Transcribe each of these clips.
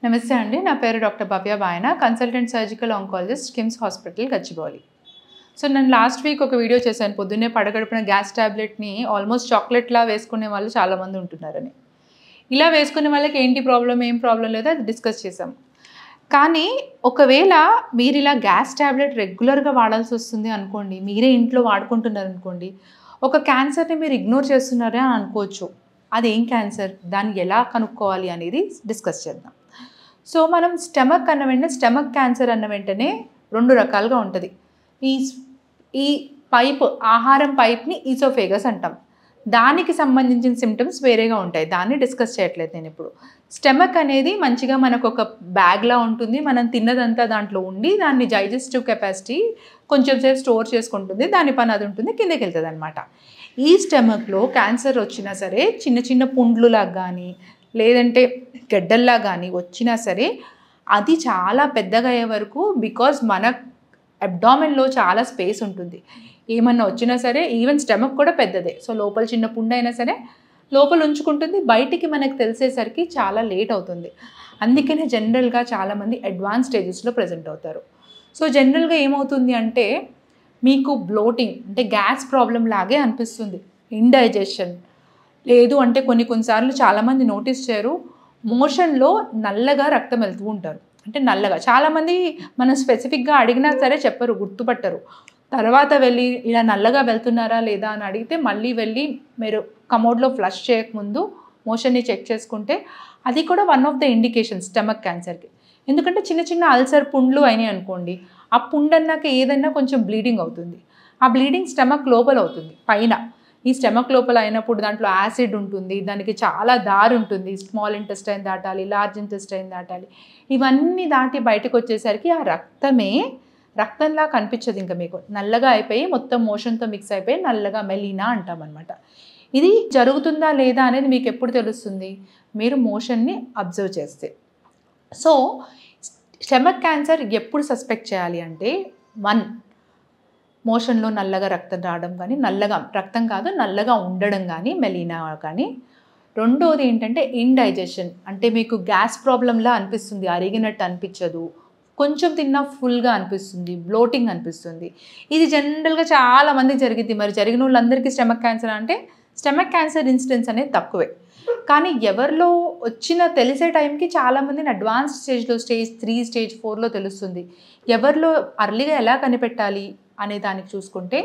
నమస్తే అండి. నా పేరు doctor Bhavya Bayana, consultant surgical oncologist, KIMS hospital, Gachibowli. So నేను లాస్ట్ వీక్ ఒక వీడియో చేశాను. పొద్దున్నే పడగడుపున గ్యాస్ టాబ్లెట్‌ని ఆల్మోస్ట్ చాక్లెట్‌లా వేసుకునే వాళ్ళు చాలామంది ఉంటున్నారని. ఇలా వేసుకునే వాళ్ళకి ఏంటి ప్రాబ్లమ్, ఏం ప్రాబ్లమ్ లేదో అది డిస్కస్ చేసాం. కానీ ఒకవేళ మీరు ఇలా గ్యాస్ టాబ్లెట్ రెగ్యులర్‌గా వాడాల్సి వస్తుంది అనుకోండి, మీరే ఇంట్లో వాడుకుంటున్నారనుకోండి, ఒక క్యాన్సర్‌ని మీరు ఇగ్నోర్ చేస్తున్నారే అని అనుకోవచ్చు. అదేం క్యాన్సర్, దాన్ని ఎలా కనుక్కోవాలి అనేది డిస్కస్ చేద్దాం. సో మనం స్టమక్ అన్న వెంటనే, స్టమక్ క్యాన్సర్ అన్న వెంటనే 2 రకాలుగా ఉంటుంది. ఈ పైప్, ఆహారం పైప్ని ఈసోఫేగస్ అంటాం. దానికి సంబంధించిన సిమ్టమ్స్ వేరేగా ఉంటాయి. దాన్ని డిస్కస్ చేయట్లేదు నేను ఇప్పుడు. స్టమక్ అనేది మంచిగా మనకు ఒక బ్యాగ్లా ఉంటుంది. మనం తిన్నదంతా దాంట్లో ఉండి దాన్ని డైజెస్టివ్ కెపాసిటీ కొంచెం సేపు స్టోర్ చేసుకుంటుంది. దాని పని అది ఉంటుంది, కిందకి వెళ్తుంది అనమాట. ఈ స్టమక్లో క్యాన్సర్ వచ్చినా సరే, చిన్న చిన్న పుండ్లులాగా కానీ లేదంటే గడ్డల్లా కానీ వచ్చినా సరే, అది చాలా పెద్దగా అయ్యే వరకు, బికాజ్ మన అబ్డామెన్లో చాలా స్పేస్ ఉంటుంది. ఏమన్నా వచ్చినా సరే, ఈవెన్ స్టమక్ కూడా పెద్దదే. సో లోపల చిన్న పుండు అయినా సరే లోపల ఉంచుకుంటుంది. బయటికి మనకు తెలిసేసరికి చాలా లేట్ అవుతుంది. అందుకనే జనరల్గా చాలామంది అడ్వాన్స్ స్టేజెస్లో ప్రజెంట్ అవుతారు. సో జనరల్గా ఏమవుతుంది అంటే, మీకు బ్లోటింగ్ అంటే గ్యాస్ ప్రాబ్లం లాగే అనిపిస్తుంది, ఇండైజెషన్ లేదు అంటే కొన్నిసార్లు చాలామంది నోటీస్ చేయరు, మోషన్లో నల్లగా రక్తం వెళ్తూ ఉంటారు. అంటే నల్లగా చాలామంది మనం స్పెసిఫిక్గా అడిగినా సరే చెప్పరు, గుర్తుపట్టరు. తర్వాత వెళ్ళి ఇలా నల్లగా వెళ్తున్నారా లేదా అని అడిగితే మళ్ళీ వెళ్ళి మీరు కమోడ్లో ఫ్లష్ చేయకముందు మోషన్ని చెక్ చేసుకుంటే అది కూడా one of the indications stomach క్యాన్సర్కి. ఎందుకంటే చిన్న చిన్న అల్సర్ పుండ్లు అయినాయి అనుకోండి, ఆ పుండు అన్నాక ఏదన్నా కొంచెం బ్లీడింగ్ అవుతుంది. ఆ బ్లీడింగ్ స్టమక్ లోపల అవుతుంది, పైన. ఈ స్టమక్ లోపల అయినప్పుడు దాంట్లో యాసిడ్ ఉంటుంది, దానికి చాలా దారి ఉంటుంది. స్మాల్ ఇంటెస్టైన్ దాటాలి, లార్జ్ ఇంటెస్టైన్ దాటాలి. ఇవన్నీ దాటి బయటకు వచ్చేసరికి ఆ రక్తంలా కనిపించదు. ఇంకా మీకు నల్లగా అయిపోయి మొత్తం మోషన్తో మిక్స్ అయిపోయి నల్లగా మెలీనా అంటాం అనమాట. ఇది జరుగుతుందా లేదా అనేది మీకు ఎప్పుడు తెలుస్తుంది, మీరు మోషన్ని అబ్జర్వ్ చేస్తే. సో స్టమక్ క్యాన్సర్ ఎప్పుడు సస్పెక్ట్ చేయాలి అంటే, 1, మోషన్లో నల్లగా రక్తం రావడం కానీ, నల్లగా రక్తం కాదు నల్లగా ఉండడం కానీ, మెలీనా కానీ. రెండోది ఏంటంటే ఇండైజెషన్, అంటే మీకు గ్యాస్ ప్రాబ్లంలా అనిపిస్తుంది, అరిగినట్టు అనిపించదు, కొంచెం తిన్నా ఫుల్గా అనిపిస్తుంది, బ్లోటింగ్ అనిపిస్తుంది. ఇది జనరల్గా చాలామంది జరిగింది. మరి జరిగిన వాళ్ళందరికీ స్టమక్ క్యాన్సర్ అంటే, స్టమక్ క్యాన్సర్ ఇన్సిడెన్స్ అనేది తక్కువే. కానీ ఎవరిలో వచ్చిన తెలిసే టైంకి చాలామందిని అడ్వాన్స్ స్టేజ్లో, స్టేజ్ 3, స్టేజ్ 4లో తెలుస్తుంది. ఎవరిలో అర్లీగా ఎలా కనిపెట్టాలి అనే దానికి చూసుకుంటే,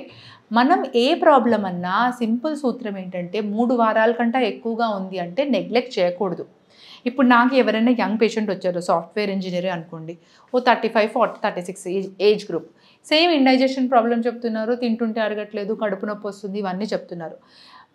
మనం ఏ ప్రాబ్లం అన్నా సింపుల్ సూత్రం ఏంటంటే, 3 వారాల కంటే ఎక్కువగా ఉంది అంటే నెగ్లెక్ట్ చేయకూడదు. ఇప్పుడు నాకు ఎవరైనా యంగ్ పేషెంట్ వచ్చారు, సాఫ్ట్వేర్ ఇంజనీరే అనుకోండి, ఓ 35, 40, 36 age group, same indigestion problem చెప్తున్నారు, తింటుంటే అరగట్లేదు, కడుపు నొప్పి వస్తుంది, ఇవన్నీ చెప్తున్నారు.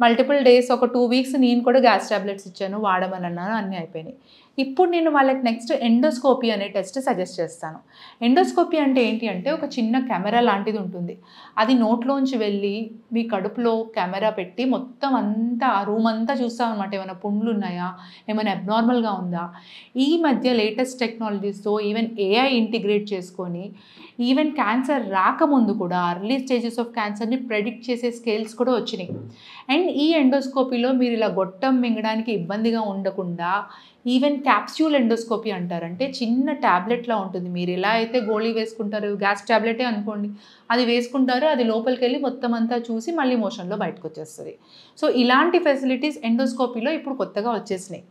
మల్టిపుల్ డేస్, ఒక 2 వీక్స్ నేను కూడా గ్యాస్ టాబ్లెట్స్ ఇచ్చాను, వాడమని అన్నాను, అన్నీ అయిపోయినాయి. ఇప్పుడు నేను వాళ్ళకి నెక్స్ట్ ఎండోస్కోపీ అనే టెస్ట్ సజెస్ట్ చేస్తాను. ఎండోస్కోపీ అంటే ఏంటి అంటే, ఒక చిన్న కెమెరా లాంటిది ఉంటుంది. అది నోట్లోంచి వెళ్ళి మీ కడుపులో కెమెరా పెట్టి మొత్తం అంతా, ఆ రూమ్ అంతా చూస్తాం అనమాట. ఏమైనా పుండ్లు ఉన్నాయా, ఏమైనా అబ్నార్మల్గా ఉందా. ఈ మధ్య లేటెస్ట్ టెక్నాలజీస్తో ఈవెన్ ఏఐ ఇంటిగ్రేట్ చేసుకొని, ఈవెన్ క్యాన్సర్ రాకముందు కూడా అర్లీ స్టేజెస్ ఆఫ్ క్యాన్సర్ని ప్రెడిక్ట్ చేసే స్కేల్స్ కూడా వచ్చినాయి. అండ్ ఈ ఎండోస్కోపీలో మీరు ఇలా గొట్టం మింగడానికి ఇబ్బందిగా ఉండకుండా, ఈవెన్ క్యాప్స్యూల్ ఎండోస్కోపీ అంటారు. అంటే చిన్న ట్యాబ్లెట్లా ఉంటుంది. మీరు ఎలా అయితే గోళీ వేసుకుంటారు, గ్యాస్ ట్యాబ్లెటే అనుకోండి, అది వేసుకుంటారు, అది లోపలికి వెళ్ళి మొత్తం అంతా చూసి మళ్ళీ మోషన్లో బయటకు వచ్చేస్తుంది. సో ఇలాంటి ఫెసిలిటీస్ ఎండోస్కోపీలో ఇప్పుడు కొత్తగా వచ్చేసినాయి.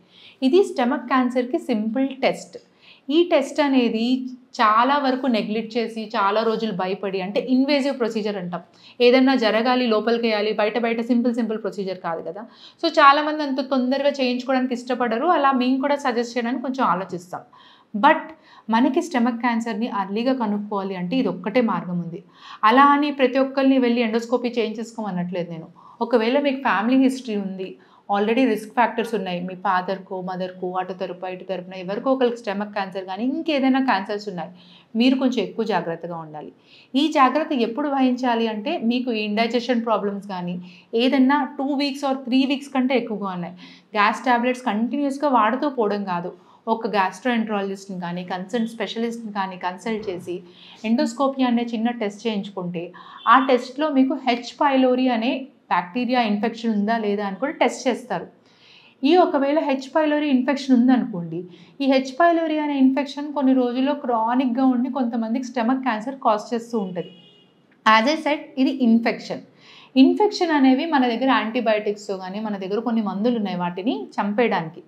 ఇది స్టమక్ క్యాన్సర్కి సింపుల్ టెస్ట్. ఈ టెస్ట్ అనేది చాలా వరకు నెగ్లెక్ట్ చేసి, చాలా రోజులు భయపడి, అంటే ఇన్వేజివ్ ప్రొసీజర్ అంటాం. ఏదన్నా జరగాలి, లోపలికి వేయాలి, బయట సింపుల్ ప్రొసీజర్ కాదు కదా. సో చాలామంది అంత తొందరగా చేయించుకోవడానికి ఇష్టపడరు. అలా మేము కూడా సజెస్ట్ చేయడానికి కొంచెం ఆలోచిస్తాం. బట్ మనకి స్టమక్ క్యాన్సర్ని అర్లీగా కనుక్కోవాలి అంటే ఇది ఒక్కటే మార్గం ఉంది. అలా అని ప్రతి ఒక్కరిని వెళ్ళి ఎండోస్కోపీ చేయించేసుకోమనట్లేదు నేను. ఒకవేళ మీకు ఫ్యామిలీ హిస్టరీ ఉంది, ఆల్రెడీ రిస్క్ ఫ్యాక్టర్స్ ఉన్నాయి, మీ ఫాదర్కో మదర్కో అటు తరపున ఇటు తరపున ఎవరికో ఒకరికి స్టమక్ క్యాన్సర్ కానీ ఇంకేదైనా క్యాన్సర్స్ ఉన్నాయి, మీరు కొంచెం ఎక్కువ జాగ్రత్తగా ఉండాలి. ఈ జాగ్రత్త ఎప్పుడు వహించాలి అంటే, మీకు ఇండైజెషన్ ప్రాబ్లమ్స్ కానీ ఏదన్నా 2 వీక్స్ ఆర్ 3 వీక్స్ కంటే ఎక్కువగా ఉన్నాయి, గ్యాస్ టాబ్లెట్స్ కంటిన్యూస్గా వాడుతూ పోవడం కాదు, ఒక గ్యాస్ట్రోఎంట్రాలజిస్ట్ని కానీ కన్సల్ట్ స్పెషలిస్ట్ని కానీ కన్సల్ట్ చేసి ఎండోస్కోపీ అనే చిన్న టెస్ట్ చేయించుకుంటే, ఆ టెస్ట్లో మీకు హెచ్ పైలోరీ అనే బ్యాక్టీరియా ఇన్ఫెక్షన్ ఉందా లేదా అని కూడా టెస్ట్ చేస్తారు. ఈ ఒకవేళ హెచ్ పైలోరీ ఇన్ఫెక్షన్ ఉందనుకోండి, ఈ హెచ్ పైలోరీ అనే ఇన్ఫెక్షన్ కొన్ని రోజుల్లో క్రానిక్గా ఉండి కొంతమందికి స్టమక్ క్యాన్సర్ కాజ్ చేస్తూ ఉంటుంది. యాజ్ ఐ సెడ్, ఇది ఇన్ఫెక్షన్ అనేవి మన దగ్గర యాంటీబయాటిక్స్తో కానీ మన దగ్గర కొన్ని మందులు ఉన్నాయి వాటిని చంపేయడానికి.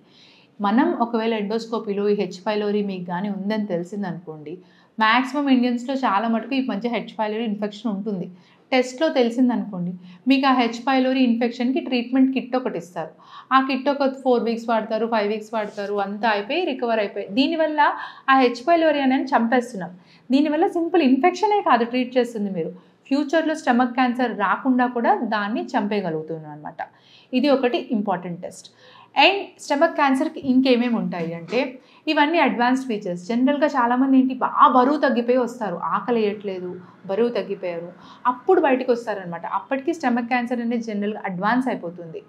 మనం ఒకవేళ ఎండోస్కోపీలో ఈ హెచ్ పైలోరీ మీకు కానీ ఉందని తెలిసిందనుకోండి, మ్యాక్సిమం ఇండియన్స్లో చాలా మటుకు ఈ మధ్య హెచ్ పైలోరీ ఇన్ఫెక్షన్ ఉంటుంది. టెస్ట్లో తెలిసిందనుకోండి, మీకు ఆ హెచ్ పైలోరీ ఇన్ఫెక్షన్కి ట్రీట్మెంట్ కిట్ ఒకటి ఇస్తారు. ఆ కిట్ ఒక 4 వీక్స్ వాడతారు, 5 వీక్స్ వాడతారు, అంతా అయిపోయి రికవర్ అయిపోయి దీనివల్ల ఆ హెచ్ పైలోరీ అనేది చంపేస్తున్నాం. దీనివల్ల సింపుల్ ఇన్ఫెక్షనే కాదు ట్రీట్ చేస్తుంది, మీరు ఫ్యూచర్లో స్టమక్ క్యాన్సర్ రాకుండా కూడా దాన్ని చంపేయగలుగుతున్నాం అనమాట. ఇది ఒకటి ఇంపార్టెంట్ టెస్ట్. అండ్ స్టమక్ క్యాన్సర్కి ఇంకేమేమి ఉంటాయి అంటే, ఇవన్నీ అడ్వాన్స్డ్ ఫీచర్స్. జనరల్గా చాలామంది ఏంటి బాగా బరువు తగ్గిపోయి వస్తారు, ఆకలి వేయట్లేదు, బరువు తగ్గిపోయారు, అప్పుడు బయటకు వస్తారనమాట. అప్పటికి స్టమక్ క్యాన్సర్ అనేది జనరల్గా అడ్వాన్స్ అయిపోతుంది.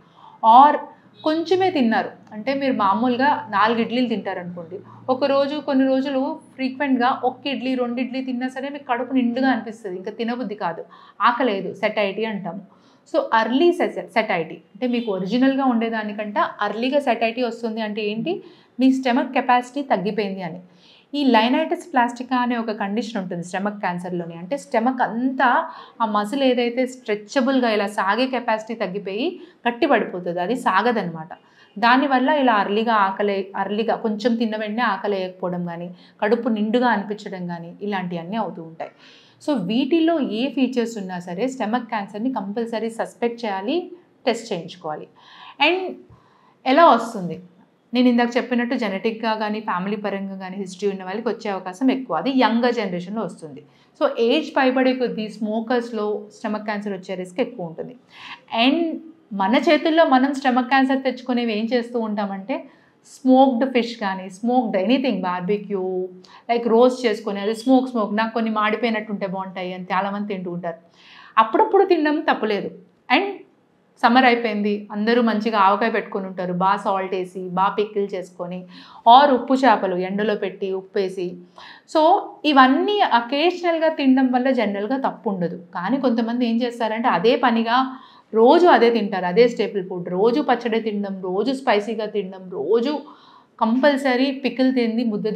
ఆర్ కొంచెమే తిన్నారు అంటే, మీరు మామూలుగా 4 ఇడ్లీలు తింటారనుకోండి, ఒకరోజు కొన్ని రోజులు ఫ్రీక్వెంట్గా 1 ఇడ్లీ 2 ఇడ్లీ తిన్నా సరే మీకు కడుపు నిండుగా అనిపిస్తుంది, ఇంకా తినబుద్ధి కాదు, ఆకలేదు, సెటైటీ అంటాము. సో అర్లీ సెటైటీ అంటే మీకు ఒరిజినల్గా ఉండేదానికంటే అర్లీగా సెటైటీ వస్తుంది అంటే ఏంటి, మీ స్టమక్ కెపాసిటీ తగ్గిపోయింది అని. ఈ లైనైటిస్ ప్లాస్టికా అనే ఒక కండిషన్ ఉంటుంది స్టమక్ క్యాన్సర్లోని. అంటే స్టమక్ అంతా ఆ మజిల్ ఏదైతే స్ట్రెచబుల్గా ఇలా సాగే కెపాసిటీ తగ్గిపోయి గట్టి పడిపోతుంది, అది సాగదనమాట. దానివల్ల ఇలా అర్లీగా కొంచెం తిన్న వెంటనే ఆకలి వేయకపోవడం కానీ, కడుపు నిండుగా అనిపించడం కానీ, ఇలాంటివన్నీ అవుతూ ఉంటాయి. సో వీటిల్లో ఏ ఫీచర్స్ ఉన్నా సరే స్టమక్ క్యాన్సర్ని కంపల్సరీ సస్పెక్ట్ చేయాలి, టెస్ట్ చేయించుకోవాలి. అండ్ ఎలా వస్తుంది, నేను ఇందాక చెప్పినట్టు జెనెటిక్గా కానీ ఫ్యామిలీ పరంగా కానీ హిస్టరీ ఉన్న వాళ్ళకి వచ్చే అవకాశం ఎక్కువ. అది యంగర్ జనరేషన్లో వస్తుంది. సో ఏజ్ పైబడే కొద్దీ స్మోకర్స్లో స్టమక్ క్యాన్సర్ వచ్చే రిస్క్ ఎక్కువ ఉంటుంది. అండ్ మన చేతుల్లో మనం స్టమక్ క్యాన్సర్ తెచ్చుకునేవి ఏం చేస్తూ ఉంటామంటే, స్మోక్డ్ ఫిష్ కానీ, smoked anything, barbecue like roast చేసుకొని, అది స్మోక్ నాకు కొన్ని మాడిపోయినట్టు ఉంటే బాగుంటాయి అని చాలామంది తింటూ ఉంటారు. అప్పుడప్పుడు తినడం తప్పలేదు. అండ్ సమ్మర్ అయిపోయింది, అందరూ మంచిగా ఆవకాయ పెట్టుకొని ఉంటారు, బాగా సాల్ట్ వేసి బాగా పికిల్ చేసుకొని, ఆర్ ఉప్పు చేపలు ఎండలో పెట్టి ఉప్పు వేసి. సో ఇవన్నీ అకేషనల్గా తినడం వల్ల జనరల్గా తప్పు ఉండదు. కానీ కొంతమంది ఏం చేస్తారంటే అదే పనిగా రోజు అదే తింటారు, అదే స్టేపుల్ ఫుడ్, రోజు పచ్చడి తినడం, రోజు స్పైసీగా తినడం, రోజు కంపల్సరీ పికిల్ తింది ముద్ద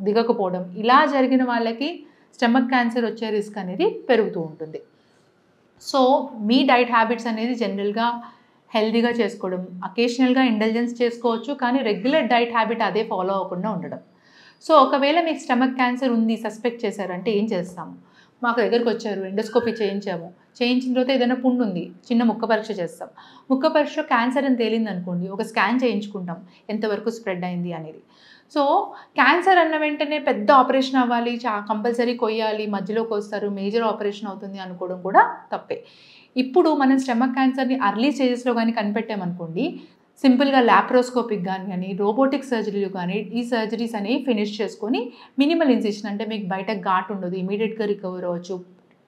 దిగకపోవడం, ఇలా జరిగిన వాళ్ళకి స్టమక్ క్యాన్సర్ వచ్చే రిస్క్ అనేది పెరుగుతూ ఉంటుంది. సో మీ డైట్ హ్యాబిట్స్ అనేది జనరల్గా హెల్తీగా చేసుకోవడం, అకేషనల్గా ఇండల్జెన్స్ చేసుకోవచ్చు, కానీ రెగ్యులర్ డైట్ హ్యాబిట్ అదే ఫాలో అవ్వకుండా ఉండడం. సో ఒకవేళ మీకు స్టమక్ క్యాన్సర్ ఉంది సస్పెక్ట్ చేశారంటే ఏం చేస్తాము, మాకు దగ్గరికి వచ్చారు, ఎండోస్కోపీ చేయించాము, చేయించిన తర్వాత ఏదైనా పుండు ఉంది, చిన్న ముక్క పరీక్ష చేస్తాం, ముక్క పరీక్ష క్యాన్సర్ అని తేలింది అనుకోండి, ఒక స్కాన్ చేయించుకుంటాం ఎంతవరకు స్ప్రెడ్ అయింది అనేది. సో క్యాన్సర్ అన్న వెంటనే పెద్ద ఆపరేషన్ అవ్వాలి, కంపల్సరీ కొయ్యాలి, మధ్యలోకి వస్తారు, మేజర్ ఆపరేషన్ అవుతుంది అనుకోవడం కూడా తప్పే. ఇప్పుడు మనం స్టమక్ క్యాన్సర్ని అర్లీ స్టేజెస్లో కానీ కనిపెట్టామనుకోండి, సింపుల్గా ల్యాప్రోస్కోపిక్ కానీ రోబోటిక్ సర్జరీలు కానీ ఈ సర్జరీస్ అనేవి ఫినిష్ చేసుకొని మినిమల్ ఇన్సిషన్ అంటే మీకు బయట ఘాట్ ఉండదు, ఇమీడియట్గా రికవర్ అవ్వచ్చు,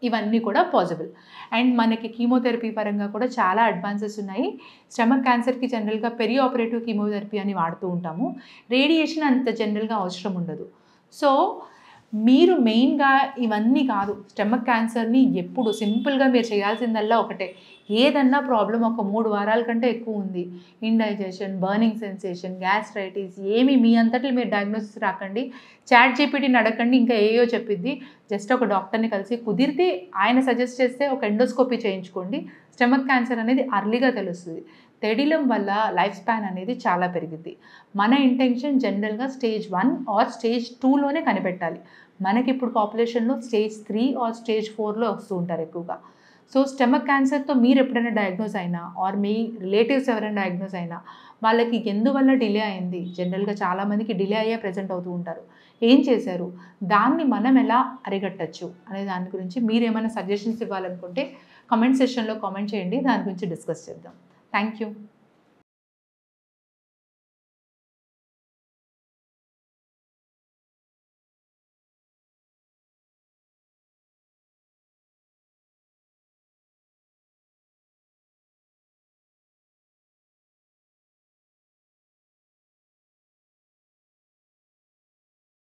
ఇవన్నీ కూడా పాసిబుల్. అండ్ మనకి కీమోథెరపీ పరంగా కూడా చాలా అడ్వాన్సెస్ ఉన్నాయి. స్టమక్ క్యాన్సర్కి జనరల్గా పెరి ఆపరేటివ్ కీమోథెరపీ అని వాడుతూ ఉంటాము, రేడియేషన్ అంత జనరల్గా అవసరం ఉండదు. సో మీరు మెయిన్గా ఇవన్నీ కాదు, స్టమక్ క్యాన్సర్ని ఎప్పుడు సింపుల్గా మీరు చేయాల్సిందల్లా ఒకటే, ఏదన్నా ప్రాబ్లం ఒక 3 వారాల కంటే ఎక్కువ ఉంది, ఇండైజెషన్, బర్నింగ్ సెన్సేషన్, గ్యాస్ట్రైటిస్, ఏమి మీ అంతట్లో మీరు డయాగ్నోసిస్ రాకండి, చాట్ జీపీటీని అడగండి, ఇంకా ఏయో చెప్పిద్ది, జస్ట్ ఒక డాక్టర్ని కలిసి కుదిరితే ఆయన సజెస్ట్ చేస్తే ఒక ఎండోస్కోపీ చేయించుకోండి. స్టమక్ క్యాన్సర్ అనేది అర్లీగా తెలుస్తుంది, తెడిలం వల్ల లైఫ్ స్పాన్ అనేది చాలా పెరిగిద్ది. మన ఇంటెన్షన్ జనరల్గా స్టేజ్ 1 ఆర్ స్టేజ్ 2లోనే కనిపెట్టాలి. మనకి ఇప్పుడు పాపులేషన్లో స్టేజ్ 3 ఆర్ స్టేజ్ 4లో వస్తూ ఉంటారు ఎక్కువగా. సో స్టమక్ క్యాన్సర్తో మీరు ఎప్పుడైనా డయాగ్నోస్ అయినా ఆర్ మీ రిలేటివ్స్ ఎవరైనా డయాగ్నోస్ అయినా వాళ్ళకి ఎందువల్ల డిలే అయింది, జనరల్గా చాలామందికి డిలే అయ్యే ప్రజెంట్ అవుతూ ఉంటారు, ఏం చేశారు, దాన్ని మనం ఎలా అరిగట్టచ్చు అనే దాని గురించి మీరు ఏమైనా సజెషన్స్ ఇవ్వాలనుకుంటే కామెంట్ సెక్షన్లో కామెంట్ చేయండి, దాని గురించి డిస్కస్ చేద్దాం. Thank you.